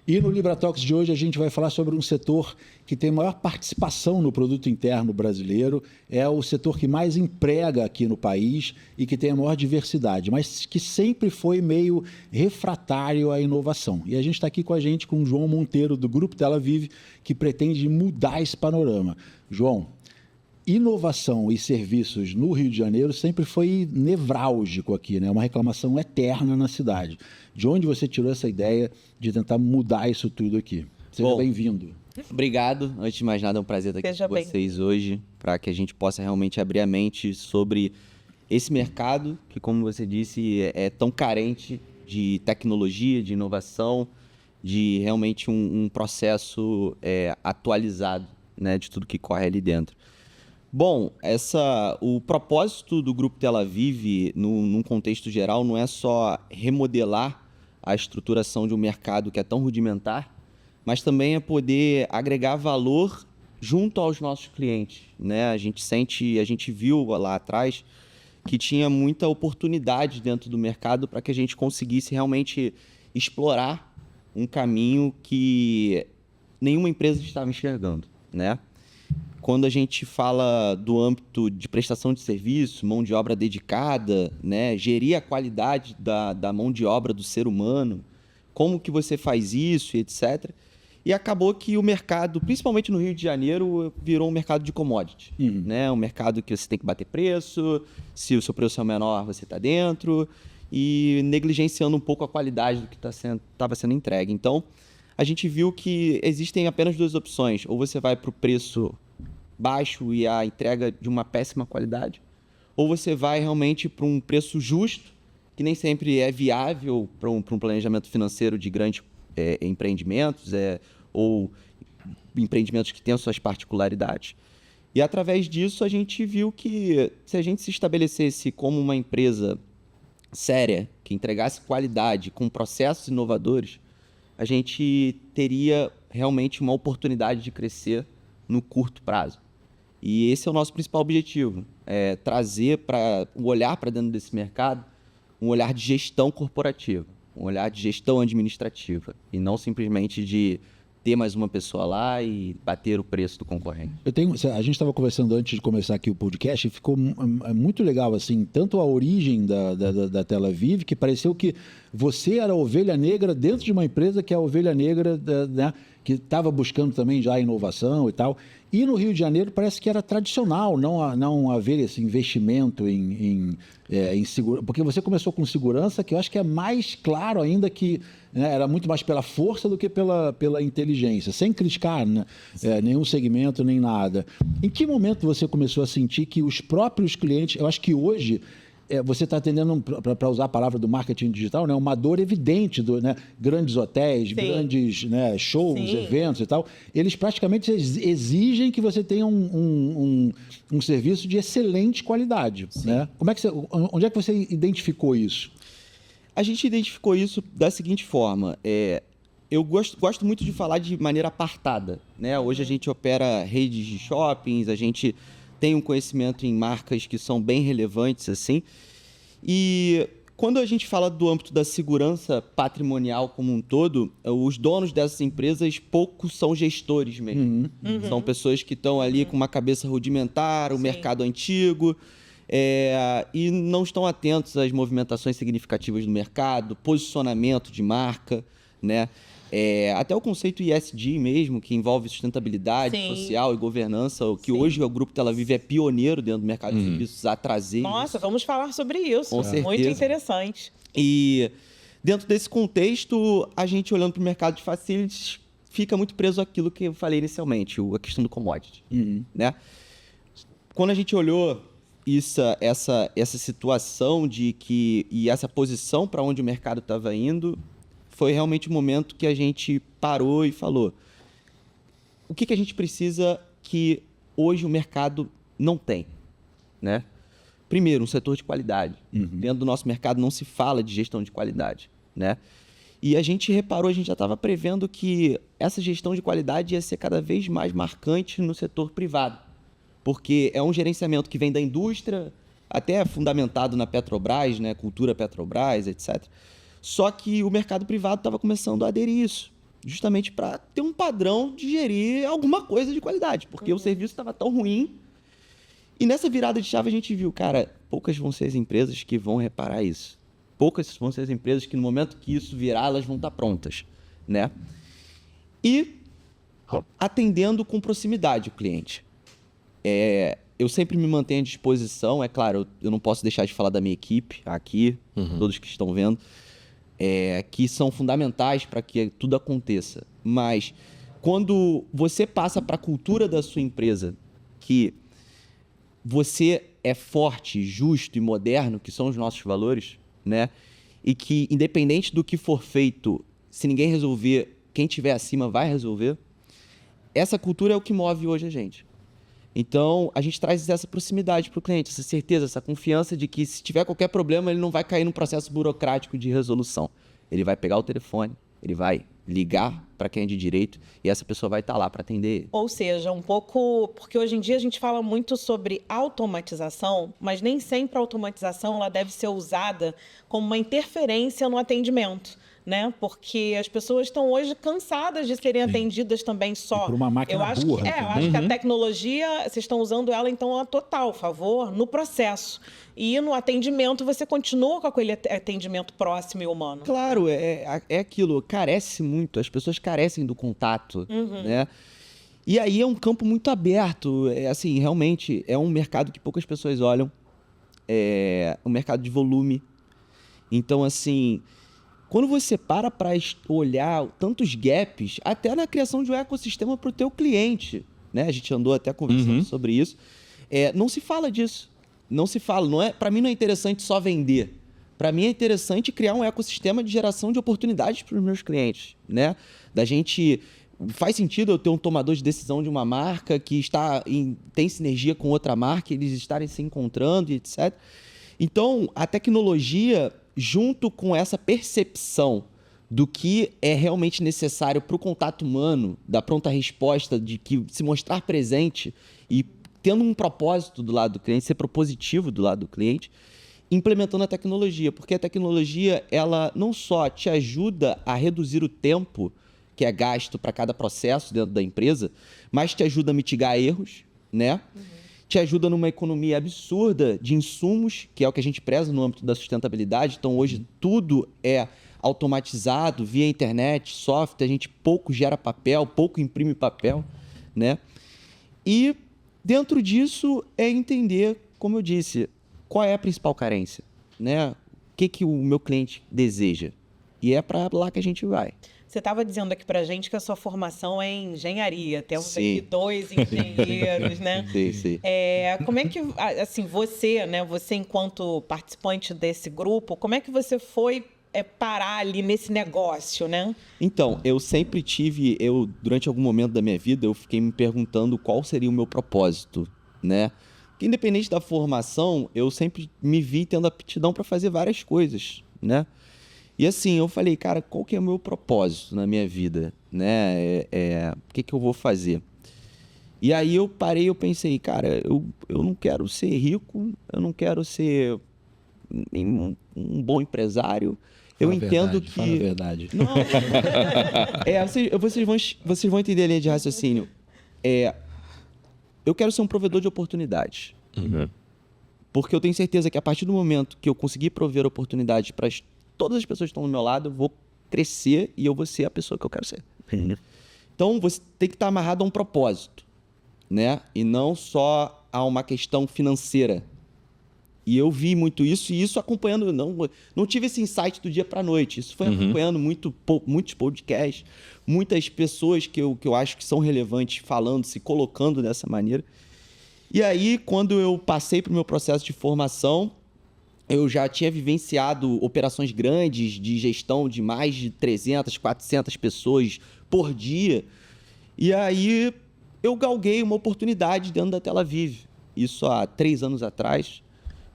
E no LibraTalks de hoje a gente vai falar sobre um setor que tem maior participação no produto interno brasileiro, é o setor que mais emprega aqui no país e que tem a maior diversidade, mas que sempre foi meio refratário à inovação. E a gente está aqui com o João Monteiro, do Grupo Tel Aviv, que pretende mudar esse panorama. João, inovação e serviços no Rio de Janeiro sempre foi nevrálgico aqui, né? Uma reclamação eterna na cidade. De onde você tirou essa ideia de tentar mudar isso tudo aqui? Seja bem-vindo. Obrigado. Antes de mais nada, é um prazer estar aqui com vocês hoje, para que a gente possa realmente abrir a mente sobre esse mercado que, como você disse, é tão carente de tecnologia, de inovação, de realmente um processo atualizado, né, de tudo que corre ali dentro. Bom, o propósito do Grupo Tel Aviv, num contexto geral, não é só remodelar a estruturação de um mercado que é tão rudimentar, mas também é poder agregar valor junto aos nossos clientes, né? A gente viu lá atrás que tinha muita oportunidade dentro do mercado para que a gente conseguisse realmente explorar um caminho que nenhuma empresa estava enxergando, né? Quando a gente fala do âmbito de prestação de serviço, mão de obra dedicada, né, gerir a qualidade da mão de obra do ser humano, como que você faz isso, etc. E acabou que o mercado, principalmente no Rio de Janeiro, virou um mercado de commodity. Né? Um mercado que você tem que bater preço, se o seu preço é menor, você está dentro, e negligenciando um pouco a qualidade do que estava sendo entregue. Então, a gente viu que existem apenas duas opções. Ou você vai para o preço baixo e a entrega de uma péssima qualidade, ou você vai realmente para um preço justo, que nem sempre é viável para um planejamento financeiro de grandes empreendimentos ou empreendimentos que têm as suas particularidades. E através disso a gente viu que se a gente se estabelecesse como uma empresa séria, que entregasse qualidade com processos inovadores, a gente teria realmente uma oportunidade de crescer no curto prazo. E esse é o nosso principal objetivo, trazer o olhar para dentro desse mercado, um olhar de gestão corporativa, um olhar de gestão administrativa, e não simplesmente de ter mais uma pessoa lá e bater o preço do concorrente. A gente estava conversando antes de começar aqui o podcast e ficou muito legal, assim, tanto a origem da Tel Aviv, que pareceu que você era a ovelha negra dentro de uma empresa que é a ovelha negra, né, que estava buscando também já a inovação e tal. E no Rio de Janeiro parece que era tradicional não haver esse investimento em segurança, porque você começou com segurança, que eu acho que é mais claro ainda que, né, era muito mais pela força do que pela inteligência, sem criticar, né, nenhum segmento nem nada. Em que momento você começou a sentir que os próprios clientes, eu acho que hoje você está atendendo, para usar a palavra do marketing digital, né, uma dor evidente, né, grandes hotéis, grandes, né, shows, eventos e tal, eles praticamente exigem que você tenha um serviço de excelente qualidade. Né? Onde é que você identificou isso? A gente identificou isso da seguinte forma, eu gosto muito de falar de maneira apartada, né? Hoje a gente opera redes de shoppings, a gente tem um conhecimento em marcas que são bem relevantes, assim. E quando a gente fala do âmbito da segurança patrimonial como um todo, os donos dessas empresas poucos são gestores mesmo. São pessoas que estão ali com uma cabeça rudimentar, o mercado antigo, e não estão atentos às movimentações significativas do mercado, posicionamento de marca, né? Até o conceito ESG mesmo, que envolve sustentabilidade social e governança, o que hoje o Grupo Tel Aviv é pioneiro dentro do mercado de serviços a trazer. Nossa, isso. Vamos falar sobre isso. Com certeza. Muito interessante. E dentro desse contexto, a gente olhando para o mercado de facilities, fica muito preso àquilo que eu falei inicialmente, a questão do commodity. Né? Quando a gente olhou essa situação e essa posição para onde o mercado estava indo, foi realmente o momento que a gente parou e falou: o que a gente precisa que hoje o mercado não tem, né? Primeiro, um setor de qualidade. Dentro do nosso mercado não se fala de gestão de qualidade, né? E a gente reparou, a gente já estava prevendo que essa gestão de qualidade ia ser cada vez mais marcante no setor privado, porque é um gerenciamento que vem da indústria, até fundamentado na Petrobras, né? Cultura Petrobras, etc. Só que o mercado privado estava começando a aderir isso. justamente para ter um padrão de gerir alguma coisa de qualidade, porque o serviço estava tão ruim. E nessa virada de chave a gente viu, cara, poucas vão ser as empresas que vão reparar isso. Poucas vão ser as empresas que no momento que isso virar, elas vão estar prontas, né? E atendendo com proximidade o cliente. Eu sempre me mantenho à disposição, é claro, eu não posso deixar de falar da minha equipe aqui, todos que estão vendo, que são fundamentais para que tudo aconteça. Mas quando você passa para a cultura da sua empresa, que você é forte, justo e moderno, que são os nossos valores, né? E que, independente do que for feito, se ninguém resolver, quem estiver acima vai resolver. Essa cultura é o que move hoje a gente. Então, a gente traz essa proximidade para o cliente, essa certeza, essa confiança de que se tiver qualquer problema, ele não vai cair num processo burocrático de resolução. Ele vai pegar o telefone, ele vai ligar para quem é de direito e essa pessoa vai estar lá para atender ele. Ou seja, um pouco... Porque hoje em dia a gente fala muito sobre automatização, mas nem sempre a automatização ela deve ser usada como uma interferência no atendimento, né? Porque as pessoas estão hoje cansadas de serem atendidas também só. Por uma máquina burra. Eu acho que a tecnologia, vocês estão usando ela, então, a total favor no processo. E no atendimento, você continua com aquele atendimento próximo e humano. Claro, é aquilo, carece muito, as pessoas carecem do contato, né? E aí é um campo muito aberto, assim, realmente é um mercado que poucas pessoas olham, é um mercado de volume. Então, assim... Quando você para olhar tantos gaps, até na criação de um ecossistema para o teu cliente, né? A gente andou até conversando sobre isso. Não se fala disso. Não se fala. Para mim não é interessante só vender. Para mim é interessante criar um ecossistema de geração de oportunidades para os meus clientes, né? Faz sentido eu ter um tomador de decisão de uma marca que tem sinergia com outra marca, eles estarem se encontrando e etc. Então, a tecnologia, junto com essa percepção do que é realmente necessário para o contato humano, da pronta resposta, de que se mostrar presente e tendo um propósito do lado do cliente, ser propositivo do lado do cliente, implementando a tecnologia. Porque a tecnologia, ela não só te ajuda a reduzir o tempo que é gasto para cada processo dentro da empresa, mas te ajuda a mitigar erros, né? Te ajuda numa economia absurda de insumos, que é o que a gente preza no âmbito da sustentabilidade. Então, hoje, tudo é automatizado via internet, software. A gente pouco gera papel, pouco imprime papel, né? E, dentro disso, é entender, como eu disse, qual é a principal carência, né? O que o meu cliente deseja. E é para lá que a gente vai. Você estava dizendo aqui para a gente que a sua formação é em engenharia. Temos aqui 2 engenheiros, né? Sim. Como é que, assim, você enquanto participante desse grupo, como é que você foi parar ali nesse negócio, né? Então, eu sempre durante algum momento da minha vida, eu fiquei me perguntando qual seria o meu propósito, né? Porque independente da formação, eu sempre me vi tendo aptidão para fazer várias coisas, né? E assim, eu falei, cara, qual que é o meu propósito na minha vida, né? O que eu vou fazer? E aí eu parei, eu pensei, cara, eu não quero ser rico, eu não quero ser um bom empresário. Eu entendo que... Fala a verdade. Não. Vocês vão entender a linha de raciocínio. Eu quero ser um provedor de oportunidades. Porque eu tenho certeza que a partir do momento que eu conseguir prover oportunidade para todas as pessoas que estão do meu lado, eu vou crescer e eu vou ser a pessoa que eu quero ser. Então, você tem que estar amarrado a um propósito, né? E não só a uma questão financeira. E eu vi muito isso, e isso acompanhando... Não tive esse insight do dia para a noite. Isso foi acompanhando muitos podcasts, muitas pessoas que eu acho que são relevantes falando, se colocando dessa maneira. E aí, quando eu passei para o meu processo de formação, eu já tinha vivenciado operações grandes de gestão de mais de 300, 400 pessoas por dia. E aí eu galguei uma oportunidade dentro da Tel Aviv. Isso há 3 anos atrás.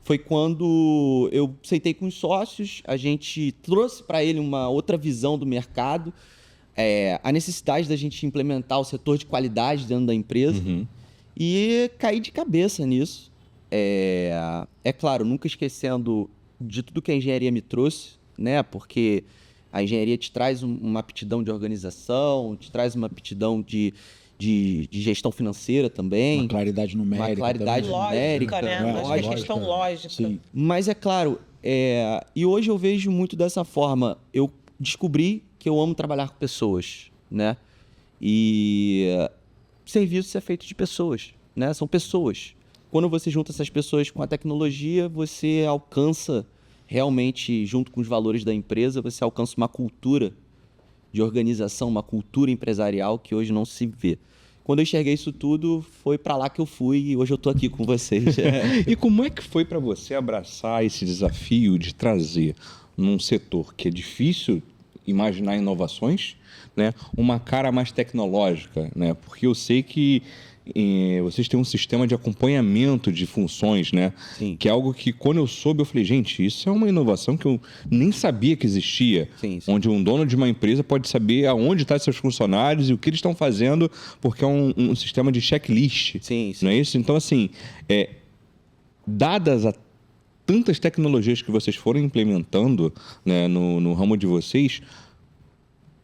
Foi quando eu sentei com os sócios, a gente trouxe para ele uma outra visão do mercado, a necessidade da gente implementar o setor de qualidade dentro da empresa. E caí de cabeça nisso. Claro, nunca esquecendo de tudo que a engenharia me trouxe, né? Porque A engenharia te traz uma aptidão de organização, te traz uma aptidão de gestão financeira também. Uma claridade numérica. Uma claridade numérica. Lógica, né? Acho que é questão lógica. Sim. Mas é claro, e hoje eu vejo muito dessa forma. Eu descobri que eu amo trabalhar com pessoas, né? E serviço é feito de pessoas, né? São pessoas. Quando você junta essas pessoas com a tecnologia, você alcança realmente, junto com os valores da empresa, você alcança uma cultura de organização, uma cultura empresarial que hoje não se vê. Quando eu enxerguei isso tudo, foi para lá que eu fui e hoje eu estou aqui com vocês. E como é que foi para você abraçar esse desafio de trazer num setor que é difícil imaginar inovações, né, uma cara mais tecnológica, né? Porque eu sei que vocês têm um sistema de acompanhamento de funções, né? Sim. Que é algo que, quando eu soube, eu falei, gente, isso é uma inovação que eu nem sabia que existia. Sim. Onde um dono de uma empresa pode saber aonde estão seus funcionários e o que eles estão fazendo, porque é um sistema de checklist. Sim. Não é isso? Então, assim, dadas a tantas tecnologias que vocês foram implementando, né, no ramo de vocês,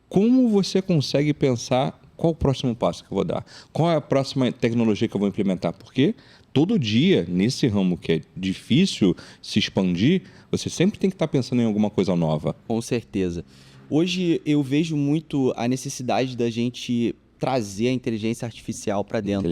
como você consegue pensar qual o próximo passo que eu vou dar? Qual é a próxima tecnologia que eu vou implementar? Porque todo dia, nesse ramo que é difícil se expandir, você sempre tem que estar pensando em alguma coisa nova. Com certeza. Hoje eu vejo muito a necessidade da gente trazer a inteligência artificial para dentro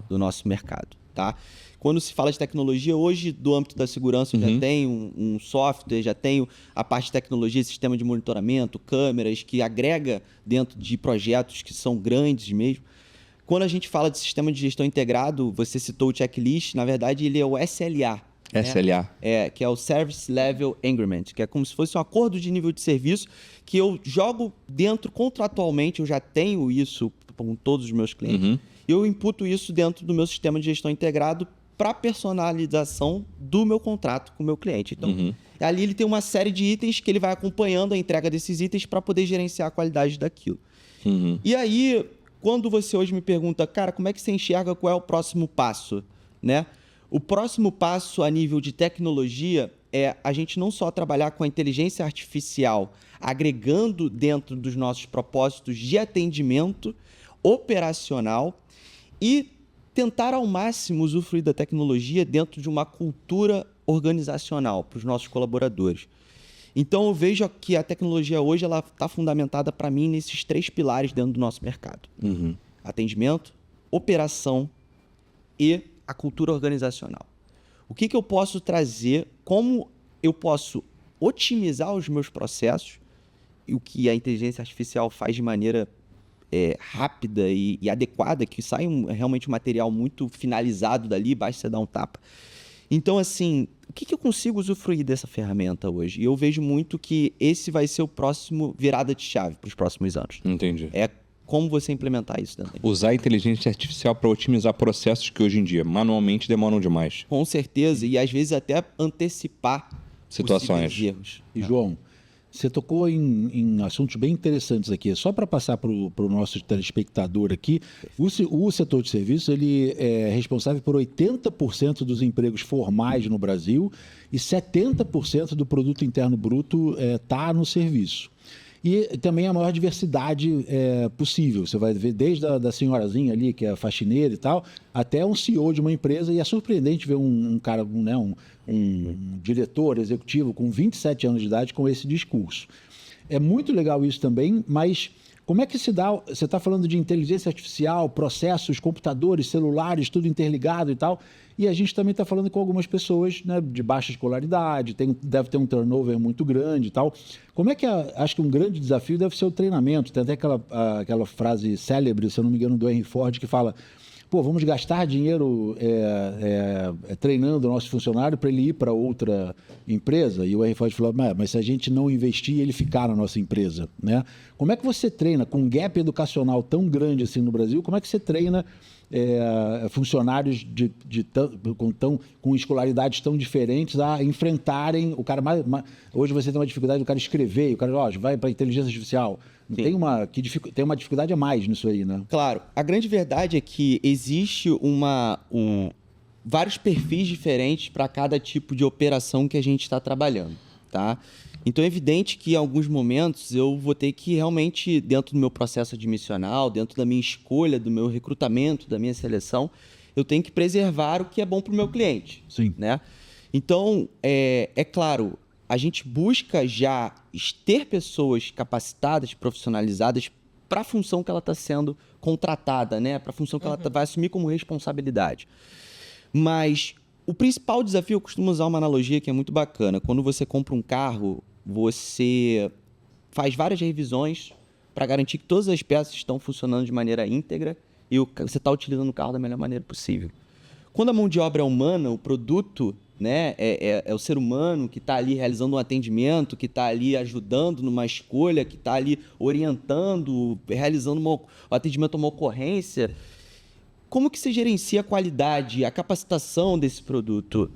do nosso mercado, tá? Quando se fala de tecnologia, hoje, do âmbito da segurança, eu já tenho um software, já tenho a parte de tecnologia, sistema de monitoramento, câmeras, que agrega dentro de projetos que são grandes mesmo. Quando a gente fala de sistema de gestão integrado, você citou o checklist, na verdade, ele é o SLA. SLA. Que é o Service Level Agreement, que é como se fosse um acordo de nível de serviço que eu jogo dentro contratualmente, eu já tenho isso com todos os meus clientes, e eu imputo isso dentro do meu sistema de gestão integrado para personalização do meu contrato com o meu cliente. Então, ali ele tem uma série de itens que ele vai acompanhando a entrega desses itens para poder gerenciar a qualidade daquilo. E aí, quando você hoje me pergunta, cara, como é que você enxerga qual é o próximo passo, né? O próximo passo a nível de tecnologia é a gente não só trabalhar com a inteligência artificial, agregando dentro dos nossos propósitos de atendimento operacional e tentar ao máximo usufruir da tecnologia dentro de uma cultura organizacional para os nossos colaboradores. Então, eu vejo que a tecnologia hoje está fundamentada para mim nesses 3 pilares dentro do nosso mercado. Atendimento, operação e a cultura organizacional. O que eu posso trazer, como eu posso otimizar os meus processos, e o que a inteligência artificial faz de maneira rápida e adequada, que sai realmente um material muito finalizado dali, basta você dar um tapa. Então, assim, o que eu consigo usufruir dessa ferramenta hoje? E eu vejo muito que esse vai ser o próximo virada de chave para os próximos anos. Entendi. É como você implementar isso dentro. Usar a inteligência artificial para otimizar processos que hoje em dia manualmente demoram demais. Com certeza, e às vezes até antecipar situações. Erros. E João, você tocou em assuntos bem interessantes aqui. Só para passar para o nosso telespectador aqui, o setor de serviços ele é responsável por 80% dos empregos formais no Brasil e 70% do produto interno bruto está no serviço. E também a maior diversidade possível. Você vai ver desde a senhorazinha ali, que é faxineira e tal, até um CEO de uma empresa. E é surpreendente ver um cara, né, um diretor executivo com 27 anos de idade com esse discurso. É muito legal isso também, mas como é que se dá? Você está falando de inteligência artificial, processos, computadores, celulares, tudo interligado e tal. E a gente também está falando com algumas pessoas, né, de baixa escolaridade, deve ter um turnover muito grande e tal. Como é que acho que um grande desafio deve ser o treinamento. Tem até aquela frase célebre, se eu não me engano, do Henry Ford, que fala: pô, vamos gastar dinheiro treinando o nosso funcionário para ele ir para outra empresa? E o Henry Ford falou: mas se a gente não investir, ele ficar na nossa empresa, né? Como é que você treina, com um gap educacional tão grande assim no Brasil, como é que você treina funcionários com escolaridades tão diferentes a enfrentarem o cara hoje você tem uma dificuldade do cara escrever, o cara vai para a inteligência artificial. Tem uma dificuldade a mais nisso aí, né? Claro. A grande verdade é que existe vários perfis diferentes para cada tipo de operação que a gente está trabalhando, tá? Então é evidente que em alguns momentos eu vou ter que realmente, dentro do meu processo admissional, dentro da minha escolha, do meu recrutamento, da minha seleção, eu tenho que preservar o que é bom para o meu cliente. Sim. Né? Então, é claro, a gente busca já ter pessoas capacitadas, profissionalizadas para a função que ela está sendo contratada, né? Para a função que ela vai assumir como responsabilidade. Mas o principal desafio, eu costumo usar uma analogia que é muito bacana. Quando você compra um carro, você faz várias revisões para garantir que todas as peças estão funcionando de maneira íntegra e você está utilizando o carro da melhor maneira possível. Quando a mão de obra é humana, o produto, né, é o ser humano que está ali realizando um atendimento, que está ali ajudando numa escolha, que está ali orientando, realizando um atendimento a uma ocorrência. Como que você gerencia a qualidade, a capacitação desse produto?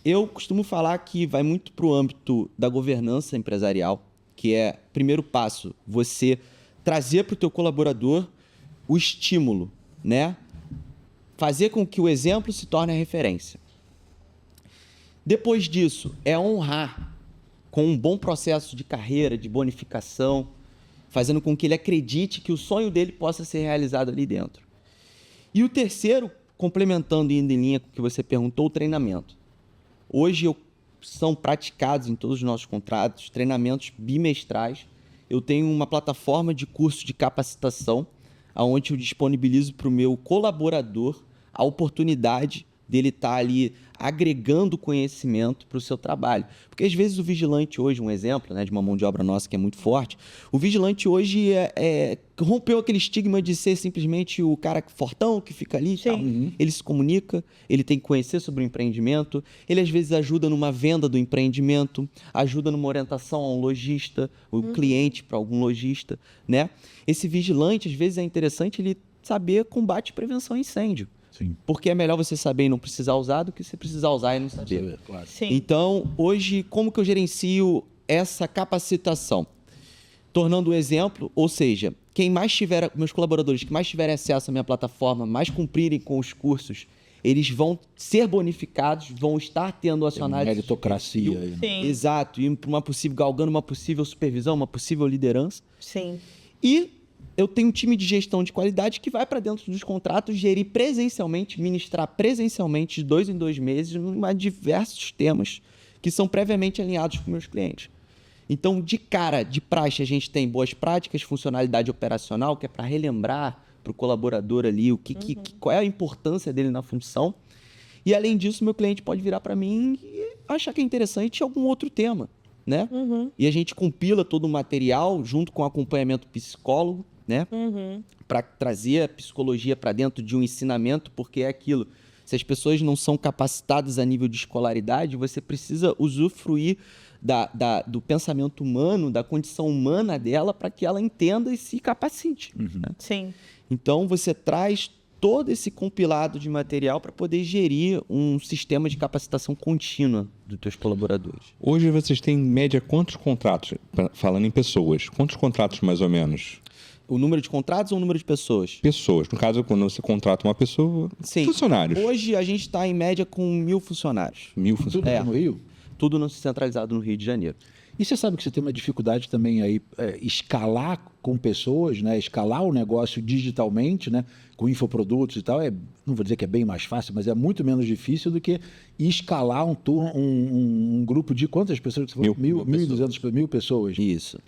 Eu costumo falar que vai muito para o âmbito da governança empresarial, que é, primeiro passo, você trazer para o teu colaborador o estímulo, né? Fazer com que o exemplo se torne a referência. Depois disso, é honrar com um bom processo de carreira, de bonificação, fazendo com que ele acredite que o sonho dele possa ser realizado ali dentro. E o terceiro, complementando e indo em linha com o que você perguntou, o treinamento. Hoje são praticados em todos os nossos contratos treinamentos bimestrais. Eu tenho uma plataforma de curso de capacitação, onde eu disponibilizo para o meu colaborador a oportunidade dele estar ali agregando conhecimento para o seu trabalho. Porque às vezes o vigilante hoje, um exemplo, né, de uma mão de obra nossa que é muito forte, o vigilante hoje rompeu aquele estigma de ser simplesmente o cara fortão que fica ali e tal. Ele se comunica, ele tem que conhecer sobre o empreendimento, ele às vezes ajuda numa venda do empreendimento, ajuda numa orientação a um lojista, o cliente para algum lojista, né? Esse vigilante, às vezes, é interessante ele saber combate e prevenção a incêndio. Sim. Porque é melhor você saber e não precisar usar do que você precisar usar e não saber. Claro. Sim. Então, hoje, como que eu gerencio essa capacitação? Tornando um exemplo, ou seja, meus colaboradores que mais tiverem acesso à minha plataforma, mais cumprirem com os cursos, eles vão ser bonificados, vão estar tendo acionários... Meritocracia aí, né? Sim. Exato, indo para galgando uma possível supervisão, uma possível liderança. Sim. E eu tenho um time de gestão de qualidade que vai para dentro dos contratos, gerir presencialmente, ministrar presencialmente de 2 em 2 meses, em diversos temas que são previamente alinhados com meus clientes. Então, de praxe, a gente tem boas práticas, funcionalidade operacional, que é para relembrar para o colaborador ali qual é a importância dele na função. E, além disso, meu cliente pode virar para mim e achar que é interessante algum outro tema, né? E a gente compila todo o material junto com acompanhamento psicólogo, né? Para trazer a psicologia para dentro de um ensinamento, porque é aquilo. Se as pessoas não são capacitadas a nível de escolaridade, você precisa usufruir do pensamento humano, da condição humana dela, para que ela entenda e se capacite. Né? Sim. Então, você traz todo esse compilado de material para poder gerir um sistema de capacitação contínua dos teus colaboradores. Hoje vocês têm, em média, quantos contratos? Falando em pessoas, quantos contratos mais ou menos? O número de contratos ou o número de pessoas? Pessoas. No caso, quando você contrata uma pessoa, sim. Funcionários. Hoje a gente está em média com 1.000 funcionários. 1.000 funcionários. Tudo no Rio? Tudo centralizado no Rio de Janeiro. E você sabe que você tem uma dificuldade também aí, escalar com pessoas, né? Escalar o negócio digitalmente, né? Com infoprodutos e tal, não vou dizer que é bem mais fácil, mas é muito menos difícil do que escalar um grupo de quantas pessoas? 1.200 pessoas. Isso.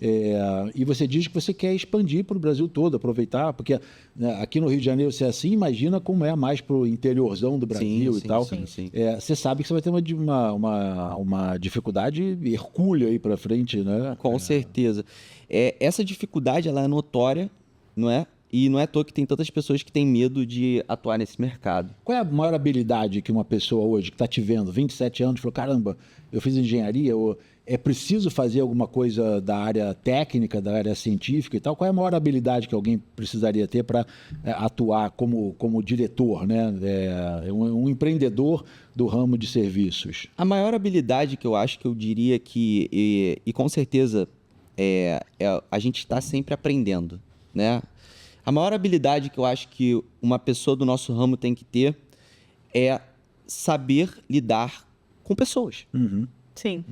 E você diz que você quer expandir para o Brasil todo, aproveitar, porque né, aqui no Rio de Janeiro, se é assim, imagina como é mais para o interiorzão do Brasil e tal. Sim. Você sabe que você vai ter uma dificuldade hercúlea aí para frente, né? Com certeza. Essa dificuldade ela é notória, não é? E não é à toa que tem tantas pessoas que têm medo de atuar nesse mercado. Qual é a maior habilidade que uma pessoa hoje que está te vendo, 27 anos, falou, caramba, eu fiz engenharia, ou é preciso fazer alguma coisa da área técnica, da área científica e tal? Qual é a maior habilidade que alguém precisaria ter para atuar como diretor, né? Um empreendedor do ramo de serviços? A maior habilidade que eu acho que eu diria que, e com certeza, a gente está sempre aprendendo, né? A maior habilidade que eu acho que uma pessoa do nosso ramo tem que ter é saber lidar com pessoas. Sim.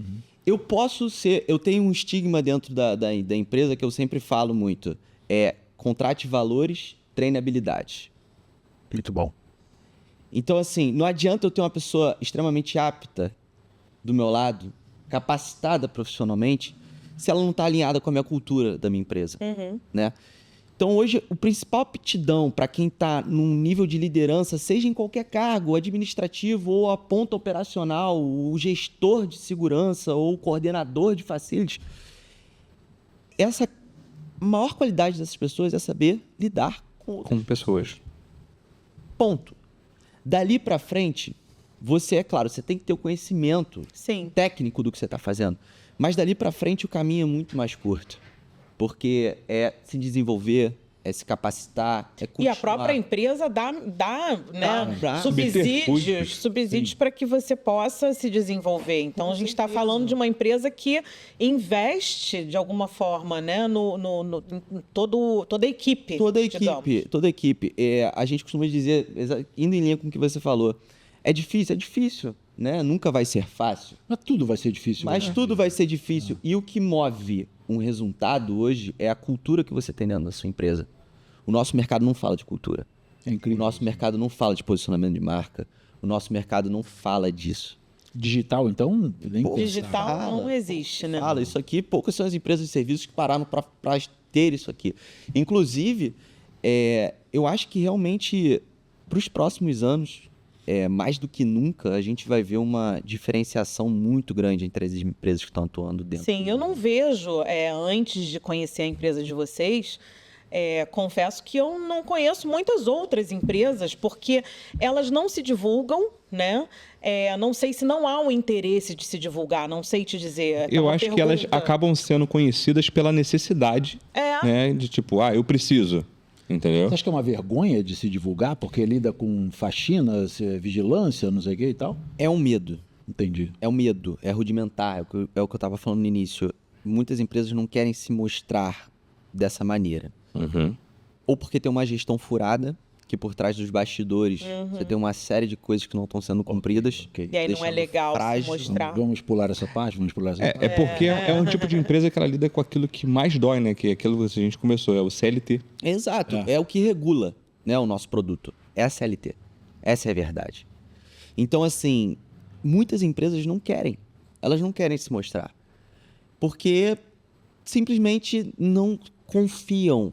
Eu tenho um estigma dentro da empresa que eu sempre falo muito. Contrate valores, treine habilidades. Muito bom. Então, assim, não adianta eu ter uma pessoa extremamente apta do meu lado, capacitada profissionalmente, se ela não está alinhada com a minha cultura da minha empresa, né? Então, hoje, o principal aptidão para quem está num nível de liderança, seja em qualquer cargo, administrativo ou a ponta operacional, o gestor de segurança ou o coordenador de facilities, essa maior qualidade dessas pessoas é saber lidar com pessoas. Ponto. Dali para frente, você tem que ter o conhecimento técnico do que você está fazendo. Mas dali para frente o caminho é muito mais curto. Porque é se desenvolver, é se capacitar, é continuar. E a própria empresa dá subsídios para que você possa se desenvolver. Então, a gente está falando de uma empresa que investe, de alguma forma, né, toda a equipe. Toda a equipe. A gente costuma dizer, indo em linha com o que você falou, é difícil, né? Nunca vai ser fácil. Mas tudo vai ser difícil. Tudo vai ser difícil. E o que move um resultado hoje é a cultura que você tem dentro da sua empresa. O nosso mercado não fala de cultura. É incrível. O nosso mercado não fala de posicionamento de marca. O nosso mercado não fala disso. Digital, então? Digital não existe, né? Fala, isso aqui, poucas são as empresas de serviços que pararam para ter isso aqui. Inclusive, eu acho que realmente, para os próximos anos, mais do que nunca, a gente vai ver uma diferenciação muito grande entre as empresas que estão atuando dentro. Sim, eu não vejo, antes de conhecer a empresa de vocês, confesso que eu não conheço muitas outras empresas, porque elas não se divulgam, né? Não sei se não há um interesse de se divulgar, não sei te dizer. Eu acho que elas acabam sendo conhecidas pela necessidade, né? De tipo, eu preciso. Entendeu? Você acha que é uma vergonha de se divulgar porque lida com faxina, vigilância, não sei o que e tal? É um medo. Entendi. É um medo, é rudimentar, é o que eu estava falando no início. Muitas empresas não querem se mostrar dessa maneira. Ou porque tem uma gestão furada, que por trás dos bastidores você tem uma série de coisas que não estão sendo cumpridas. E aí não é legal se mostrar. Vamos pular essa parte, É porque é um tipo de empresa que ela lida com aquilo que mais dói, né? Que é aquilo que a gente começou, é o CLT. Exato, é o que regula, né, o nosso produto. É a CLT. Essa é a verdade. Então, assim, muitas empresas não querem. Elas não querem se mostrar. Porque simplesmente não confiam,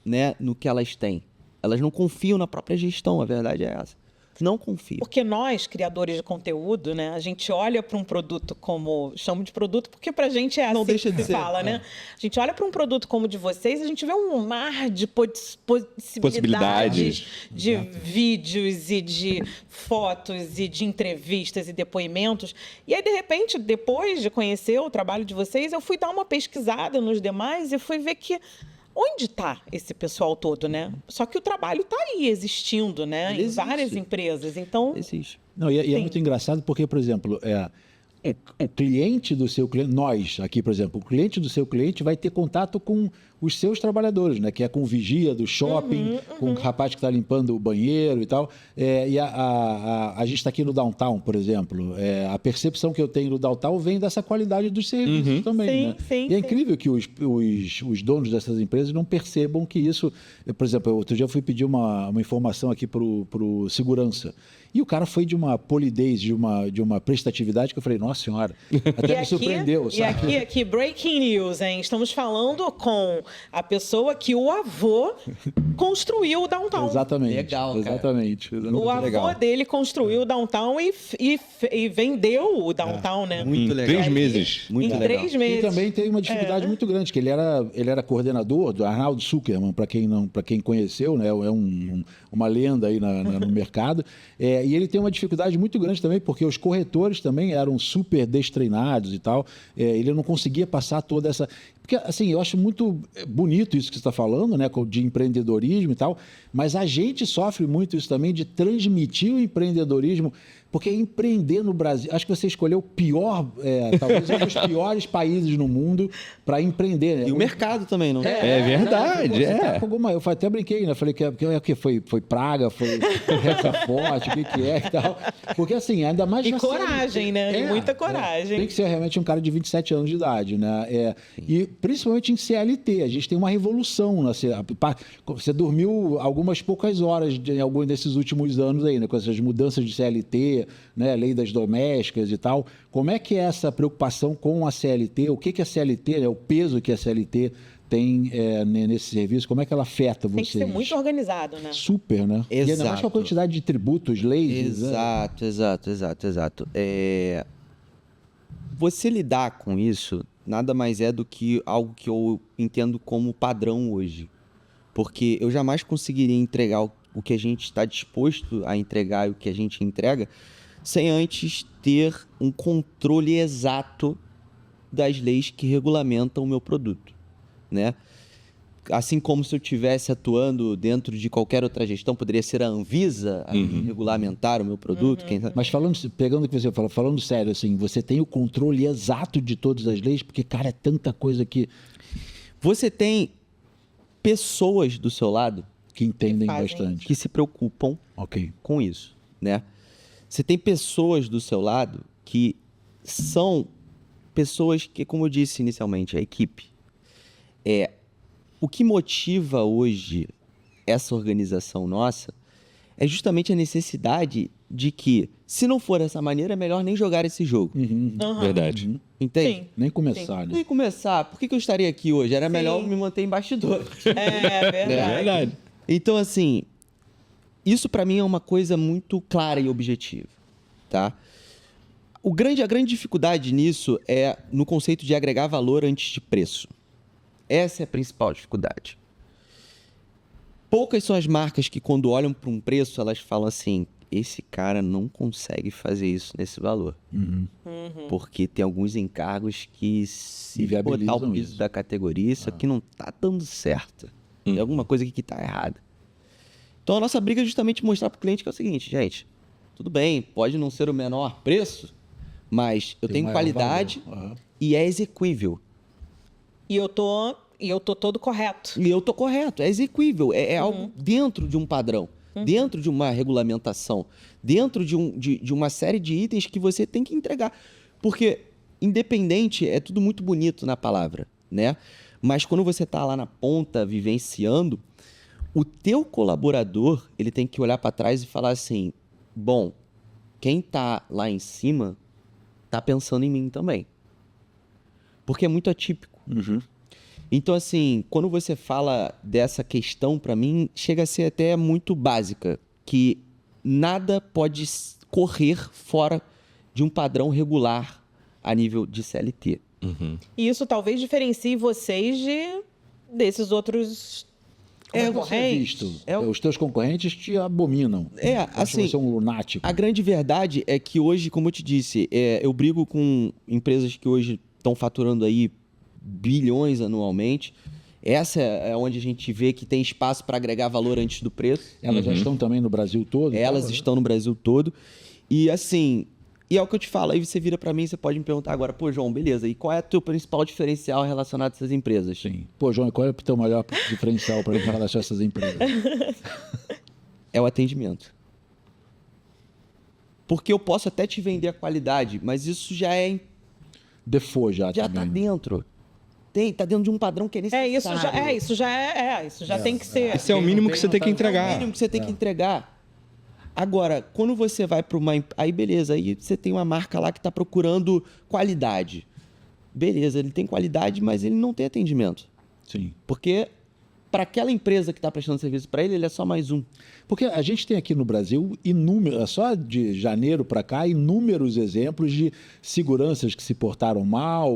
né, no que elas têm. Elas não confiam na própria gestão, a verdade é essa. Não confiam. Porque nós, criadores de conteúdo, né, a gente olha para um produto como... Chamo de produto porque para a gente é assim que se fala, né? A gente olha para um produto como o de vocês, a gente vê um mar de possibilidades de vídeos e de fotos e de entrevistas e depoimentos. E aí, de repente, depois de conhecer o trabalho de vocês, eu fui dar uma pesquisada nos demais e fui ver que... Onde está esse pessoal todo, né? Só que o trabalho está aí, existindo, né? Em várias empresas. Então, existe. Não, e é muito engraçado porque, por exemplo, o cliente do seu cliente, nós aqui, por exemplo, o cliente do seu cliente vai ter contato com os seus trabalhadores, né? Que é com o vigia do shopping, com o rapaz que está limpando o banheiro e tal. E a gente está aqui no downtown, por exemplo. A percepção que eu tenho no downtown vem dessa qualidade dos serviços também, né? E é incrível que os donos dessas empresas não percebam que isso... Por exemplo, outro dia eu fui pedir uma informação aqui para o segurança. E o cara foi de uma polidez, de uma prestatividade que eu falei, nossa senhora, até me surpreendeu. Sabe? E aqui, breaking news, hein? Estamos falando com a pessoa que o avô construiu o downtown. Exatamente. Legal, cara. Exatamente. O avô dele construiu o downtown e vendeu o downtown, né? Muito legal. 3 meses. Muito legal. 3 meses. E também tem uma dificuldade muito grande, que ele era coordenador do Arnaldo Zuckerman, para quem conheceu, né? Uma lenda aí no mercado. E ele tem uma dificuldade muito grande também, porque os corretores também eram super destreinados e tal. Ele não conseguia passar toda essa... Porque, assim, eu acho muito bonito isso que você está falando, né? De empreendedorismo e tal, mas a gente sofre muito isso também de transmitir o empreendedorismo Porque empreender no Brasil... Acho que você escolheu o pior, talvez um dos piores países no mundo para empreender. Né? E o mercado também, não é? verdade, eu até brinquei, né? Falei que foi praga, foi reza forte, o que é e tal. Porque assim, ainda mais... E coragem, né? E muita coragem. Tem que ser realmente um cara de 27 anos de idade, né? E principalmente em CLT, a gente tem uma revolução. Você dormiu algumas poucas horas em alguns desses últimos anos aí, né? Com essas mudanças de CLT, né? Lei das domésticas e tal. Como é que é essa preocupação com a CLT? O que a CLT, né? O peso que a CLT tem nesse serviço? Como é que ela afeta vocês? Tem que ser muito organizado, né? Super, né? Exato. E ainda mais com a quantidade de tributos, leis... Exato. Você lidar com isso nada mais é do que algo que eu entendo como padrão hoje. Porque eu jamais conseguiria entregar o que a gente está disposto a entregar e o que a gente entrega sem antes ter um controle exato das leis que regulamentam o meu produto, né? Assim como se eu estivesse atuando dentro de qualquer outra gestão, poderia ser a Anvisa a regulamentar o meu produto. Mas pegando o que você falou, falando sério, assim, você tem o controle exato de todas as leis? Porque, cara, é tanta coisa que... Você tem pessoas do seu lado que entendem bastante, que se preocupam com isso, né? Você tem pessoas do seu lado que são pessoas que, como eu disse inicialmente, a equipe. O que motiva hoje essa organização nossa é justamente a necessidade de que, se não for dessa maneira, é melhor nem jogar esse jogo. Verdade. Entende? Sim. Nem começar, né? Nem começar. Por que eu estaria aqui hoje? Era melhor me manter em bastidor. É verdade. Então, assim, isso para mim é uma coisa muito clara e objetiva, tá? A grande dificuldade nisso é no conceito de agregar valor antes de preço. Essa é a principal dificuldade. Poucas são as marcas que, quando olham para um preço, elas falam assim: esse cara não consegue fazer isso nesse valor. Porque tem alguns encargos que, se botar o piso da categoria, isso aqui não está dando certo. Tem alguma coisa aqui que está errada. Então, a nossa briga é justamente mostrar para o cliente que é o seguinte: gente, tudo bem, pode não ser o menor preço, mas eu tenho qualidade e é execuível. E eu tô todo correto. E eu tô correto, é execuível, é algo dentro de um padrão, dentro de uma regulamentação, dentro de uma série de itens que você tem que entregar. Porque independente, é tudo muito bonito na palavra, né? Mas quando você tá lá na ponta, vivenciando, o teu colaborador, ele tem que olhar para trás e falar assim: bom, quem tá lá em cima tá pensando em mim também. Porque é muito atípico. Então, assim, quando você fala dessa questão, para mim, chega a ser até muito básica, que nada pode correr fora de um padrão regular a nível de CLT. E isso talvez diferencie vocês desses outros concorrentes. Os teus concorrentes te abominam. Assim, você é um lunático. A grande verdade é que hoje, como eu te disse, eu brigo com empresas que hoje estão faturando aí bilhões anualmente. Essa é onde a gente vê que tem espaço para agregar valor antes do preço. Elas já estão também no Brasil todo? Elas estão no Brasil todo. E assim, é o que eu te falo. Aí você vira para mim e você pode me perguntar agora: pô, João, beleza, e qual é o teu principal diferencial relacionado a essas empresas? Sim. Pô, João, qual é o teu melhor diferencial para relacionar a essas empresas? É o atendimento. Porque eu posso até te vender a qualidade, mas isso já é... Default já tá dentro. Tá dentro de um padrão que é necessário. Isso já tem que ser. Esse é o mínimo que você tem que entregar. É o mínimo que você tem que entregar. Agora, quando você vai para uma... Aí, beleza, aí você tem uma marca lá que está procurando qualidade. Beleza, ele tem qualidade, mas ele não tem atendimento. Sim. Porque para aquela empresa que está prestando serviço para ele é só mais um. Porque a gente tem aqui no Brasil só de janeiro para cá, inúmeros exemplos de seguranças que se portaram mal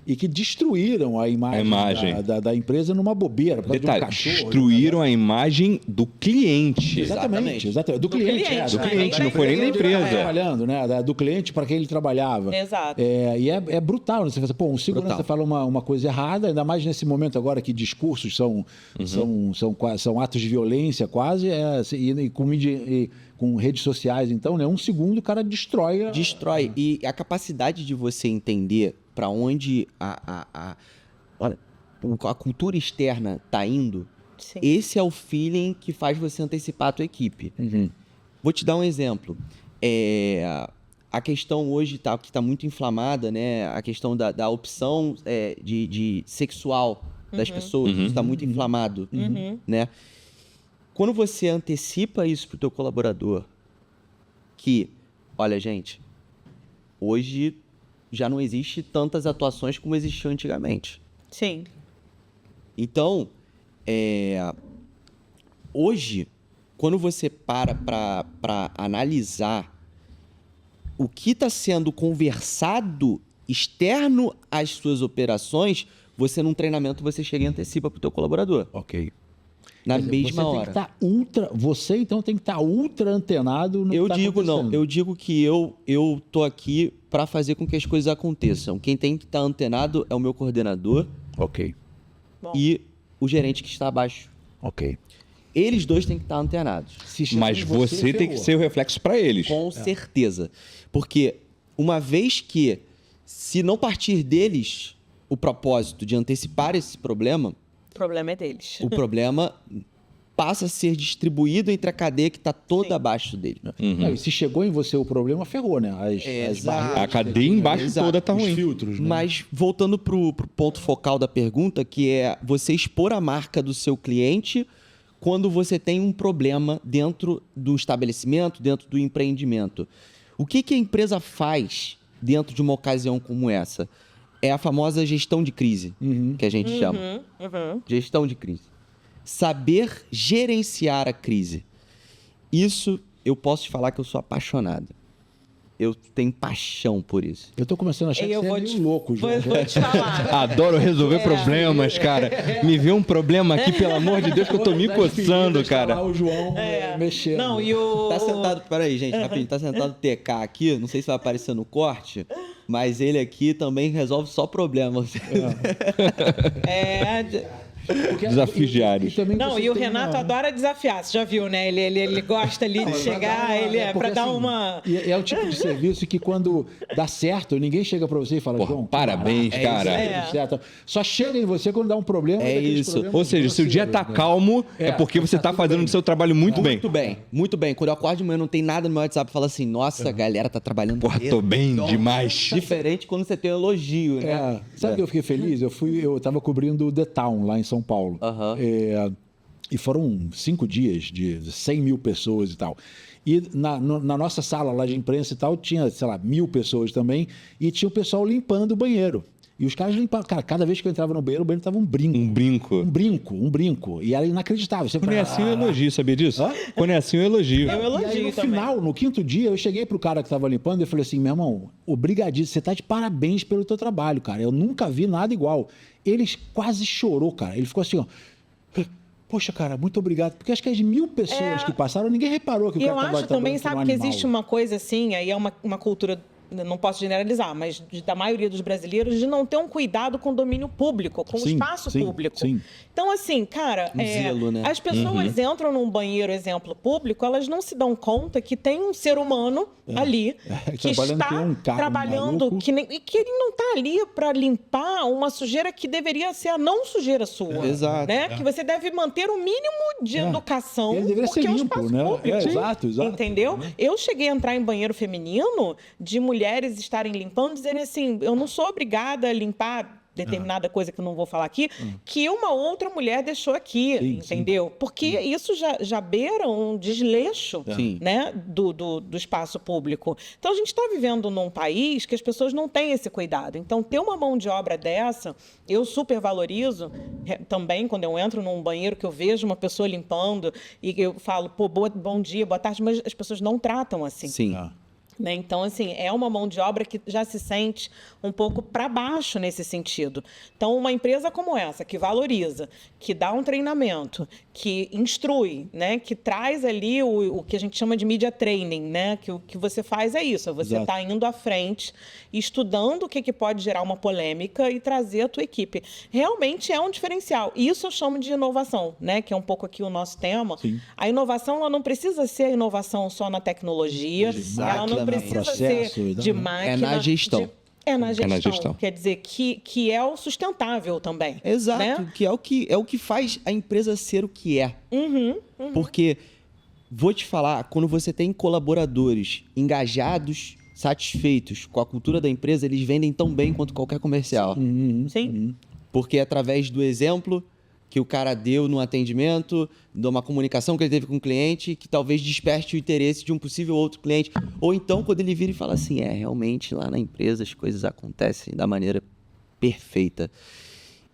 e que destruíram a imagem. Da empresa numa bobeira. Detalhe, destruíram a imagem do cliente. Exatamente. Do cliente. Do cliente, não foi nem da empresa. Trabalhando, né? Do cliente para quem ele trabalhava. Exato. E é brutal. Você fala, um segurança fala uma coisa errada, ainda mais nesse momento agora que discursos são são atos de violência quase, e com redes sociais, então, né? Um segundo o cara destrói. Destrói. E a capacidade de você entender para onde olha, a cultura externa está indo, sim, esse é o feeling que faz você antecipar a tua equipe. Uhum. Vou te dar um exemplo. A questão hoje que está muito inflamada, né? A questão da opção de sexual das pessoas, isso está muito inflamado, né? Quando você antecipa isso para o teu colaborador, que, olha, gente, hoje já não existe tantas atuações como existiam antigamente. Sim. Então, hoje, quando você para analisar o que está sendo conversado externo às suas operações, você num treinamento você chega e antecipa para o teu colaborador. Ok. Na mesma hora. Você então tem que estar ultra antenado no que está acontecendo. Eu digo que eu tô aqui para fazer com que as coisas aconteçam. Quem tem que estar antenado é o meu coordenador. Ok. E o gerente que está abaixo. Ok. Eles dois têm que estar antenados. Mas você tem que ser o reflexo para eles. Com certeza. Porque uma vez que, se não partir deles o propósito de antecipar esse problema... O problema é deles. O problema passa a ser distribuído entre a cadeia que está toda abaixo dele. Não, e se chegou em você o problema, ferrou, né? A cadeia embaixo toda está ruim. Filtros, né? Mas voltando para o ponto focal da pergunta, que é você expor a marca do seu cliente quando você tem um problema dentro do estabelecimento, dentro do empreendimento. O que a empresa faz dentro de uma ocasião como essa? É a famosa gestão de crise, que a gente chama. Gestão de crise. Saber gerenciar a crise. Isso eu posso te falar que eu sou apaixonado. Eu tenho paixão por isso. Eu tô começando a achar que você é meio louco, João. Vou te falar. Adoro resolver problemas, cara. Me vê um problema aqui, pelo amor de Deus, que eu tô me coçando, cara. O João mexendo. Não, e o... Tá sentado, peraí, gente, rapidinho. Tá sentado o TK aqui, não sei se vai aparecer no corte, mas ele aqui também resolve só problemas. Desafios diários. E o Renato adora desafiar, você já viu, né? Ele gosta ali de chegar, para dar uma... É o tipo de serviço que quando dá certo, ninguém chega para você e fala, João, parabéns, cara. Certo. Só chega em você quando dá um problema. É isso. Ou seja, se o dia tá calmo, é porque você tá fazendo o seu trabalho muito bem. Muito bem. Quando eu acordo de manhã, não tem nada no meu WhatsApp, fala assim, nossa, a galera tá trabalhando. Porra, tô bem demais. Diferente quando você tem um elogio, né? Sabe que eu fiquei feliz? Eu tava cobrindo o The Town, lá em São Paulo. E foram 5 dias de 100 mil pessoas e tal. E na nossa sala lá de imprensa e tal, tinha, sei lá, 1.000 pessoas também, e tinha o pessoal limpando o banheiro. E os caras limpavam. Cara, cada vez que eu entrava no banheiro, o banheiro tava um brinco. Um brinco. E era inacreditável. Quando é assim, eu elogio, sabia disso? Quando é assim, eu elogio. Eu elogio e aí, no também. final, no 5º dia, eu cheguei pro cara que tava limpando e falei assim, meu irmão, obrigadíssimo, você tá de parabéns pelo teu trabalho, cara. Eu nunca vi nada igual. Ele quase chorou, cara. Ele ficou assim, ó. Poxa, cara, muito obrigado. Porque acho que as 1.000 pessoas que passaram, ninguém reparou que o cara estava Eu acho também, sabe, que existe uma coisa assim, aí é uma cultura, não posso generalizar, mas da maioria dos brasileiros, de não ter um cuidado com o domínio público, com o espaço público. Sim. Então, assim, cara, zelo, né? as pessoas entram num banheiro, exemplo, público, elas não se dão conta que tem um ser humano ali que está trabalhando, e que ele não está ali para limpar uma sujeira que deveria ser a não sujeira sua. Exato. Né? Que você deve manter o mínimo de educação, ele deveria porque ser limpo, é um espaço né? público. Exato. Entendeu? Eu cheguei a entrar em banheiro feminino de mulheres estarem limpando, dizendo assim, eu não sou obrigada a limpar determinada coisa que eu não vou falar aqui, que uma outra mulher deixou aqui, entendeu? Porque isso já beira um desleixo, né, do espaço público. Então, a gente está vivendo num país que as pessoas não têm esse cuidado. Então, ter uma mão de obra dessa, eu super valorizo também, quando eu entro num banheiro que eu vejo uma pessoa limpando e eu falo, pô, bom dia, boa tarde, mas as pessoas não tratam assim. Sim. Né? Então, assim, é uma mão de obra que já se sente um pouco para baixo nesse sentido. Então, uma empresa como essa, que valoriza, que dá um treinamento, que instrui, né? Que traz ali o que a gente chama de media training, né? Que o que você faz é isso, você está indo à frente, estudando o que pode gerar uma polêmica e trazer a tua equipe. Realmente é um diferencial. Isso eu chamo de inovação, né? Que é um pouco aqui o nosso tema. Sim. A inovação, ela não precisa ser a inovação só na tecnologia, ela não precisa ser de máquina. É na gestão. É na gestão. Quer dizer, que é o sustentável também. Exato, né? que é o que faz a empresa ser o que é. Porque, vou te falar, quando você tem colaboradores engajados, satisfeitos com a cultura da empresa, eles vendem tão bem quanto qualquer comercial. Sim. Porque é através do exemplo que o cara deu no atendimento, de uma comunicação que ele teve com o cliente, que talvez desperte o interesse de um possível outro cliente. Ou então, quando ele vira e fala assim, realmente lá na empresa as coisas acontecem da maneira perfeita.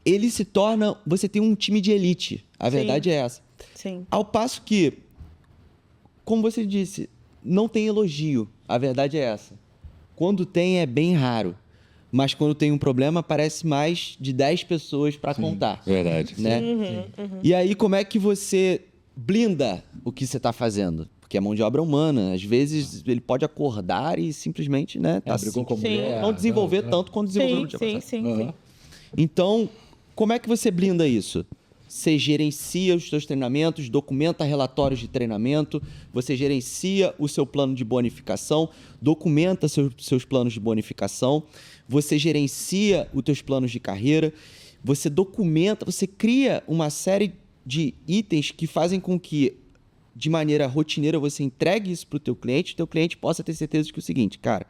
Ele se torna... Você tem um time de elite. A verdade é essa. Sim. Ao passo que, como você disse, não tem elogio. A verdade é essa. Quando tem, é bem raro. Mas quando tem um problema, aparece mais de 10 pessoas para contar. Verdade. Né? E aí, como é que você blinda o que você está fazendo? Porque é mão de obra humana. Às vezes, ele pode acordar e simplesmente, né? Não desenvolver tanto quanto desenvolveu no dia passado. Sim. Então, como é que você blinda isso? Você gerencia os seus treinamentos, documenta relatórios de treinamento, você gerencia o seu plano de bonificação, documenta seus planos de bonificação, você gerencia os teus planos de carreira, você documenta, você cria uma série de itens que fazem com que, de maneira rotineira, você entregue isso para o teu cliente possa ter certeza de que é o seguinte, cara,